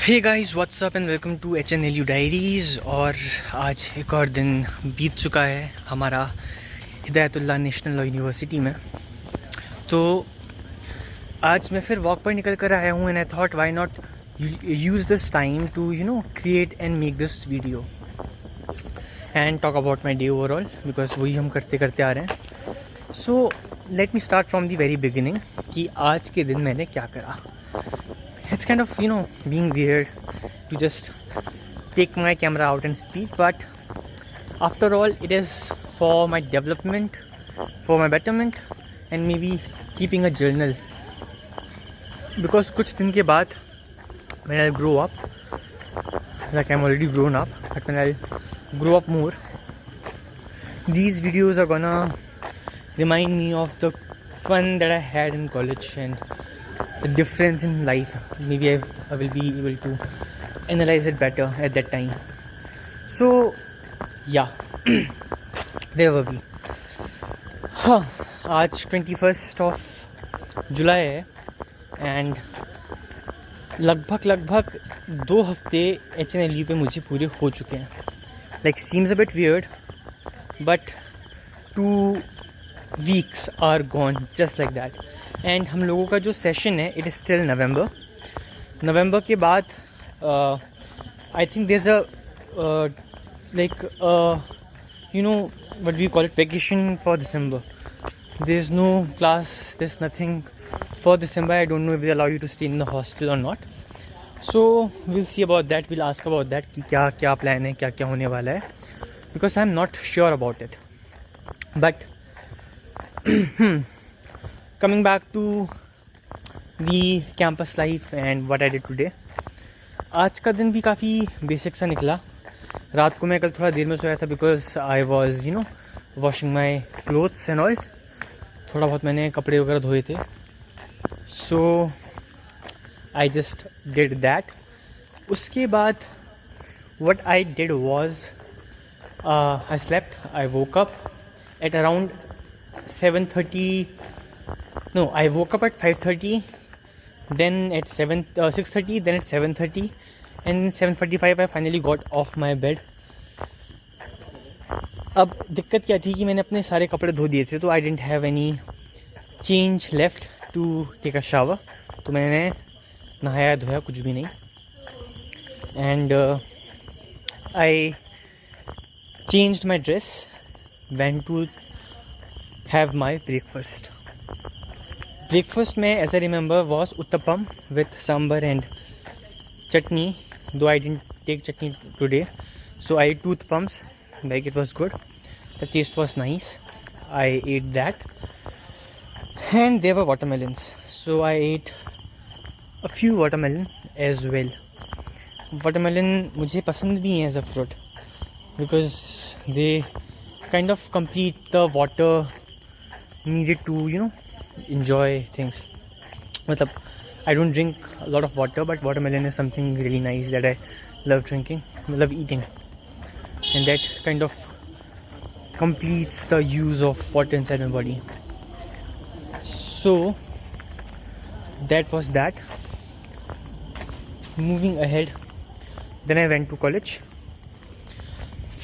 Hey guys what's up and welcome to HNLU diaries. और आज एक और दिन बीत चुका है हमारा हिदायतुल्लाह नेशनल लॉ यूनिवर्सिटी में। तो आज मैं फिर वॉक पर निकल कर आया हूँ and I thought why not use this time to create and make this video and talk about my day overall, because वही हम करते करते आ रहे हैं। So let me start from the very beginning कि आज के दिन मैंने क्या करा। It's kind of being weird to just take my camera out and speak, but after all it is for my development, for my betterment, and maybe keeping a journal, because कुछ दिन के बाद when I'll grow up, like I'm already grown up, but when I'll grow up more, these videos are gonna remind me of the fun that I had in college and the difference in life. Maybe I will be able to analyze it better at that time. So yeah, there were we. हाँ, आज 21st of July है and लगभग 2 हफ्ते HNLU पे मुझे पूरे हो चुके हैं. Like seems a bit weird, but 2 weeks are gone just like that. And हम लोगों का जो सेशन है इट इज़ स्टिल नवंबर के बाद I think there is a like what we call it vacation for December. There is no class, there is nothing for December. I don't know if they allow you to stay in the hostel और not. So will see about that, will ask about that कि क्या plan है, क्या होने वाला है, because I am not sure about it. But coming back to the campus life and what I did today. आज का दिन भी काफ़ी बेसिक सा निकला. रात को मैं कल थोड़ा देर में सोया था because I was washing my clothes and all. थोड़ा बहुत मैंने कपड़े वगैरह धोए थे. सो आई जस्ट डिड दैट. उसके बाद what I did was I slept. I woke up at around 7:30. No, I woke up at 5:30, then at 6:30, then at 7:30, and 7:45 I finally got off my bed. अब दिक्कत क्या थी कि मैंने अपने सारे कपड़े धो दिए थे, तो I didn't have any change left to take a shower. तो मैंने नहाया धोया कुछ भी नहीं. And I changed my dress, went to have my breakfast. Breakfast में as I remember was uttapam with sambar and chutney, though I didn't take chutney today. So I ate 2 uttapams, like it was good. The taste was nice. I ate that. And there were watermelons. So I ate a few watermelon as well. Watermelon मुझे पसंद भी है as a fruit because they kind of complete the water needed to enjoy things. मतलब I don't drink a lot of water, but watermelon is something really nice that I love drinking, love eating, and that kind of completes the use of water inside my body. So that was that. Moving ahead, then I went to college.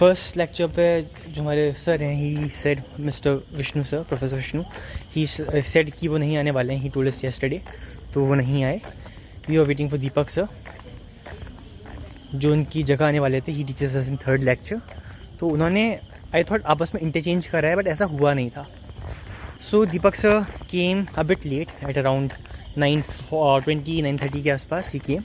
First lecture पे जो हमारे sir हैं, he said, mister Vishnu sir, professor Vishnu, he said कि वो नहीं आने वाले हैं. ही टोल्ड अस यस्टरडे, तो वो नहीं आए. We are waiting for Deepak sir जो उनकी जगह आने वाले थे. He teaches us in 3rd lecture. तो उन्होंने आई थॉट आपस में इंटरचेंज करा है, बट ऐसा हुआ नहीं था. So Deepak sir came a bit late at around 9:20, 9:30 के आसपास ही came.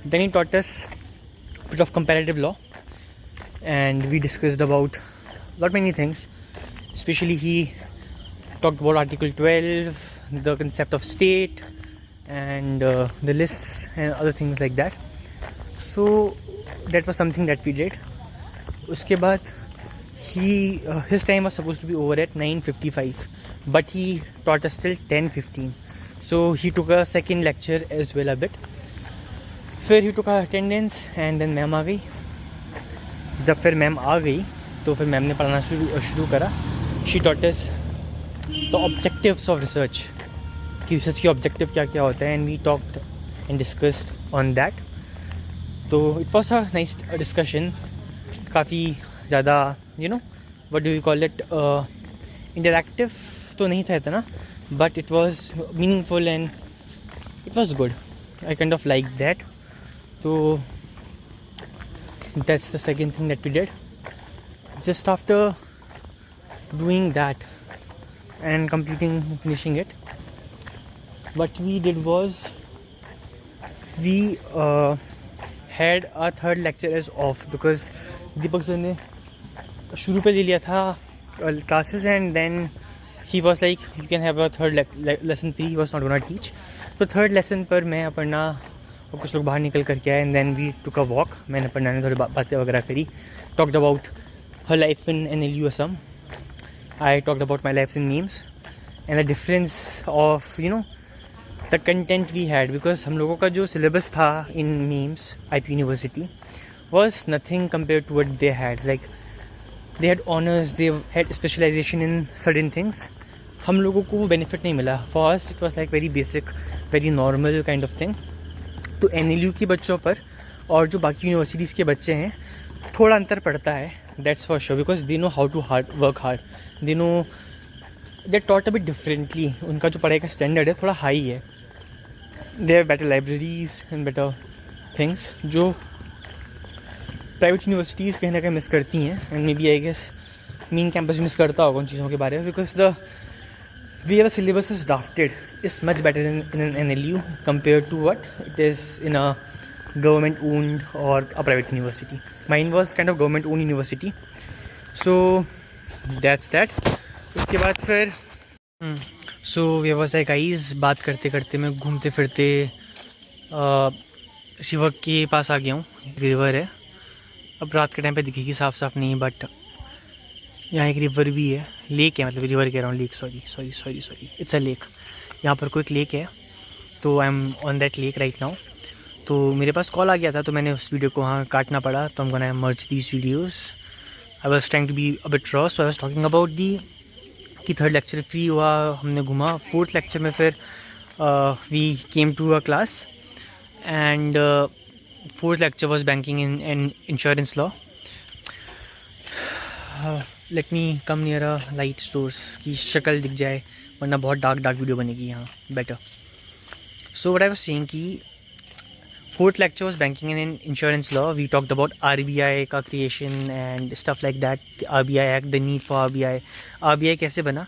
Then he taught us bit of comparative law. And we discussed about many things. Especially he talked about Article 12, the concept of state, and the lists and other things like that. So that was something that we did. उसके बाद his time was supposed to be over at 9:55, but he taught us till 10:15. So he took a second lecture as well a bit. फिर he took our attendance and then ma'am आ गई. जब फिर ma'am आ गई तो फिर ma'am ने पढ़ाना शुरू करा. She taught us the objectives of research, कि रिसर्च के ऑब्जेक्टिव क्या क्या होता है. And we talked and discussed on that. तो it was a nice discussion, काफ़ी ज़्यादा what do you call it, interactive तो नहीं था इतना, but it was meaningful and it was good. I kind of like that. तो that's the second thing that we did. Just after doing that and finishing it, what we did was we had our third lecture as off because Deepak sir ने शुरू पे ले लिया था classes and then he was like you can have a third lesson free. He was not gonna teach. तो third lesson पर मैं अपना और कुछ लोग बाहर निकल करके आए and then we took a walk. मैंने पढ़ना ने थोड़ी बातें वगैरह करी, talked about her life in NLU Assam. I talked about my life in memes and the difference of the content we had, because हम लोगों का जो सिलेबस था in memes IP university was nothing compare to what they had. Like they had honours, they had specialisation in certain things. हम लोगों को वो benefit नहीं मिला. For us it was like very basic, very normal kind of thing. तो NLU के बच्चों पर और जो बाकी यूनिवर्सिटीज़ के बच्चे हैं थोड़ा अंतर पड़ता है. That's for sure, because they know how to work hard. They know they taught a bit differently. उनका जो पढ़ाई का स्टैंडर्ड है थोड़ा हाई है. They have better libraries and better things जो प्राइवेट यूनिवर्सिटीज़ कहीं ना कहीं मिस करती हैं. And maybe I guess main campus miss करता होगा उन चीज़ों के बारे में, because the where the syllabus is drafted is much better in an NLU compared to what it is in a government owned or a private university. Mine was kind of government owned university, so that's that. उसके बाद फिर so we was like guys, बात करते करते मैं घूमते फिरते शिवक के पास आ गया हूँ. रिवर है, अब रात के टाइम पे दिखेगी साफ साफ नहीं, बट यहाँ एक रिवर भी है, लेक है, मतलब रिवर कह रहा हूँ, lake, sorry it's a lake. यहाँ पर कोई एक लेक है, तो I M on that lake right now. तो मेरे पास कॉल आ गया था तो मैंने उस वीडियो को वहाँ काटना पड़ा. तो I am gonna merge these videos. I was trying to be a bit raw. So I was talking about the कि थर्ड लेक्चर फ्री हुआ, हमने घूमा. फोर्थ लेक्चर में फिर we came to a class and fourth lecture was banking and insurance law. Let me come near a light source की शक्ल दिख जाए, वरना बहुत डार्क वीडियो बनेगी यहाँ. Better. So what I was saying कि fourth lecture was banking and insurance law. We talked about RBI का creation and stuff like that. RBI act, the need for RBI कैसे बना.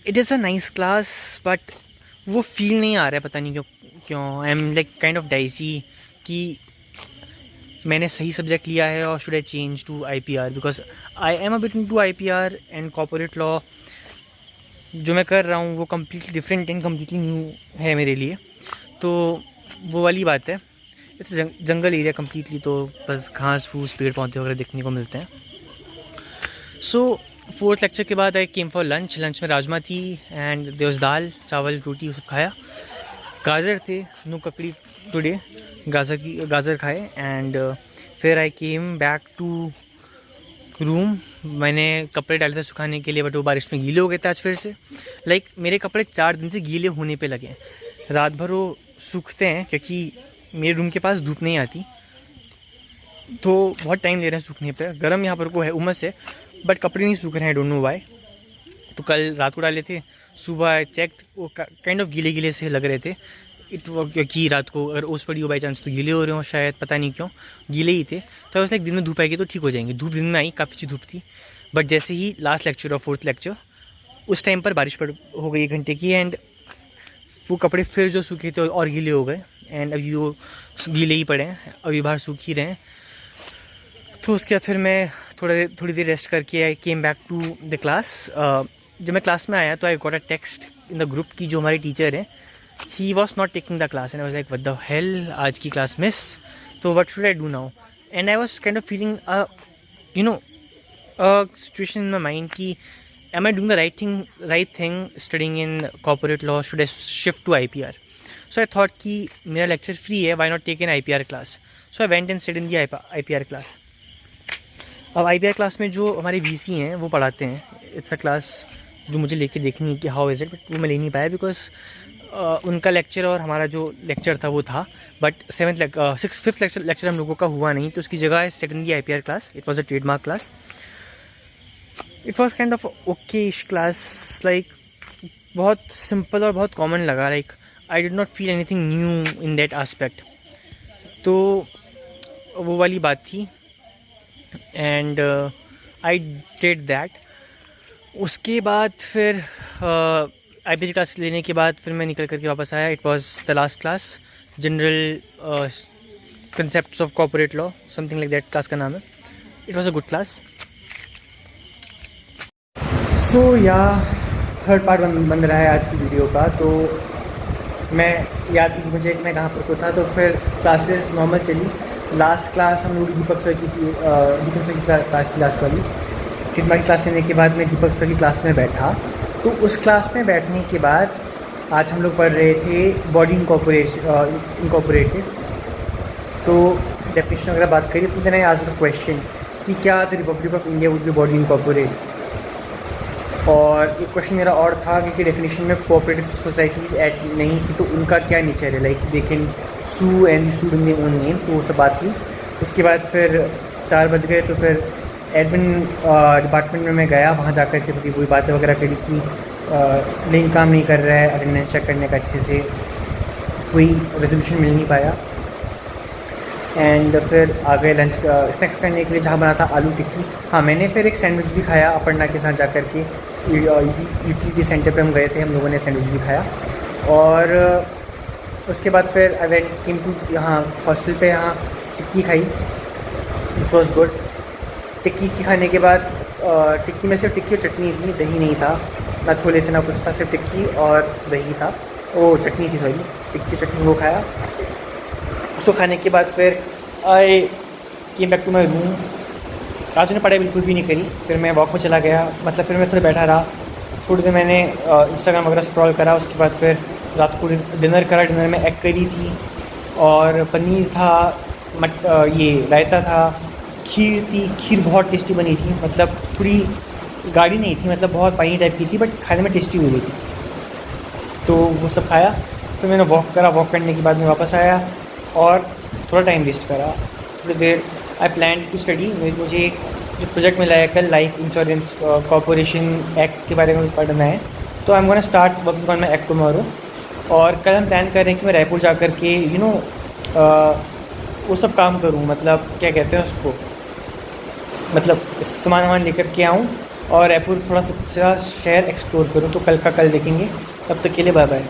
It is a nice class, but वो feel नहीं आ रहा है, पता नहीं क्यों. I am like kind of dicey कि मैंने सही सब्जेक्ट लिया है और should I change to IPR, because I am a bit into IPR and corporate law. जो मैं कर रहा हूँ वो completely different and completely new है मेरे लिए. तो वो वाली बात है. इट्स जंगल एरिया कम्प्लीटली, तो बस घास फूस पेड़ पौधे वगैरह देखने को मिलते हैं. सो फोर्थ लेक्चर के बाद आई केम फॉर लंच. लंच में राजमा थी एंड देयर वाज दाल चावल रोटी, वो सब खाया. गाजर थे, नो ककड़ी टुडे, गाजर खाए. एंड फिर I came back to room. मैंने कपड़े डाले थे सुखाने के लिए, बट वो बारिश में गीले हो गए थे आज फिर से. लाइक मेरे कपड़े 4 दिन से गीले होने पे लगे. रात भर वो सूखते हैं क्योंकि मेरे रूम के पास धूप नहीं आती, तो बहुत टाइम ले रहे हैं सूखने पे. गर्म यहाँ पर को है, उमस है, बट कपड़े नहीं सूख रहे हैं, डोंट नो व्हाई. तो कल रात को डाले थे, सुबह चेक वो काइंड ऑफ गीले से लग रहे थे. क्योंकि रात को अगर ओस पड़ी हो बाई चांस तो गीले हो रहे हो शायद, पता नहीं क्यों गीले ही थे. तो वैसे एक दिन में धूप आएगी तो ठीक हो जाएंगे. धूप दिन में आई, काफ़ी अच्छी धूप थी. बट जैसे ही लास्ट लेक्चर और फोर्थ लेक्चर, उस टाइम पर बारिश हो गई 1 घंटे की, एंड वो कपड़े फिर जो सूखे थे और गीले हो गए. एंड अभी वो गीले ही पड़े हैं, अभी बाहर सूख ही रहे हैं. तो उसके बाद फिर मैं थोड़ी देर रेस्ट करके I came back to the class. जब मैं क्लास में आया तो I got a text in the group की जो हमारी टीचर है, he was not taking the class. And I was like what the hell, आज की क्लास मिस, तो what should I do now. And I was kind of feeling situation in my mind कि am I doing the right thing studying in corporate law, should I shift to IPR. So I thought कि मेरा lecture free है, why not take an IPR class. So I went and studied in the IPR class. अब IPR class में जो हमारे VC हैं वो पढ़ाते हैं. इट्स अ क्लास जो मुझे लेके देखनी है कि हाउ इज़ इट, बट वो मैं ले नहीं पाया बिकॉज उनका लेक्चर और हमारा जो लेक्चर था वो था, बट फिफ्थ लेक्चर हम लोगों का हुआ नहीं, तो उसकी जगह है secondary IPR class. It was a trademark class. It was kind of Okesh class, like बहुत सिंपल और बहुत कॉमन लगा. Like I did not feel anything new in that aspect. तो वो वाली बात थी एंड आई डिड दैट. उसके बाद फिर IPR क्लास लेने के बाद फिर मैं निकल करके वापस आया. It was the last class, general concepts of corporate law, something like that class का नाम है. It was a good class. So yeah third part बन रहा है आज की वीडियो का. तो मैं याद नहीं मुझे मैं कहाँ पर था. तो फिर क्लासेस नॉर्मल चली. लास्ट क्लास हम लोग दीपक सर की थी. दीपक सर की क्लास थी लास्ट वाली. ट्रेडमार्क क्लास लेने के बाद मैं दीपक सर की क्लास में बैठा. तो उस क्लास में बैठने के बाद आज हम लोग पढ़ रहे थे बॉडी इनकॉर्पोरेटेड. तो डेफिनेशन अगर बात करिए तो मैंने आज क्वेश्चन कि क्या the Republic of India would be body incorporate. और एक क्वेश्चन मेरा और था कि डेफिनेशन में कोऑपरेटिव सोसाइटीज़ ऐड नहीं थी, तो उनका क्या नेचर है, like they can sue and sued in their own name. तो वो सब बात थी. उसके बाद फिर 4 बज गए. तो फिर एडमिन डिपार्टमेंट में मैं गया. वहाँ जा कर के थोड़ी कोई बातें वगैरह करी कि लिंक काम नहीं कर रहा है, अटेंडेंस चेक करने का अच्छे से कोई रेजोल्यूशन मिल नहीं पाया. एंड फिर आ गए लंच स्नैक्स करने के लिए, जहाँ बना था आलू टिक्की. हाँ, मैंने फिर एक सैंडविच भी खाया अपर्णा के साथ जा कर के. यूटिलिटी सेंटर पे हम गए थे, हम लोगों ने सैंडविच भी खाया. और उसके बाद फिर आई वेंट केम टू यहाँ हॉस्टल पे. यहाँ टिक्की खाई, इट वॉज गुड. टिक्की खाने के बाद टिक्की में सिर्फ टिक्की और चटनी थी, दही नहीं था, ना छोले थे ना कुछ था, सिर्फ टिक्की और दही था. ओ चटनी थी, सॉरी, टिक्की चटनी वो खाया. उसको खाने के बाद फिर I came back to my room. आज मैंने पढ़ाई बिल्कुल भी नहीं करी. फिर मैं वॉक में चला गया, मतलब फिर मैं थोड़ा बैठा रहा. थोड़ी देर मैंने इंस्टाग्राम वगैरह स्क्रॉल करा. उसके बाद फिर रात को डिनर करा. डिनर में एग करी थी और पनीर था, ये रायता था, खीर थी. खीर बहुत टेस्टी बनी थी, मतलब थोड़ी गाढ़ी नहीं थी, मतलब बहुत पानी टाइप की थी, बट खाने में टेस्टी हुई थी. तो वो सब खाया. फिर मैंने वॉक करा. वॉक करने के बाद मैं वापस आया और थोड़ा टाइम वेस्ट करा. थोड़ी देर आई प्लान टू स्टडी. मुझे जो प्रोजेक्ट मिला है कल, लाइफ इंश्योरेंस कॉर्पोरेशन एक्ट के बारे में पढ़ना है. तो I am gonna start working on my act tomorrow. और कल हम प्लान कर रहे हैं कि मैं रायपुर जा कर के वो सब काम करूँ, मतलब क्या कहते हैं उसको, मतलब सामान लेकर के आऊँ और रायपुर थोड़ा सा शहर एक्सप्लोर करूँ. तो कल का कल देखेंगे. तब तक के लिए बाय बाय.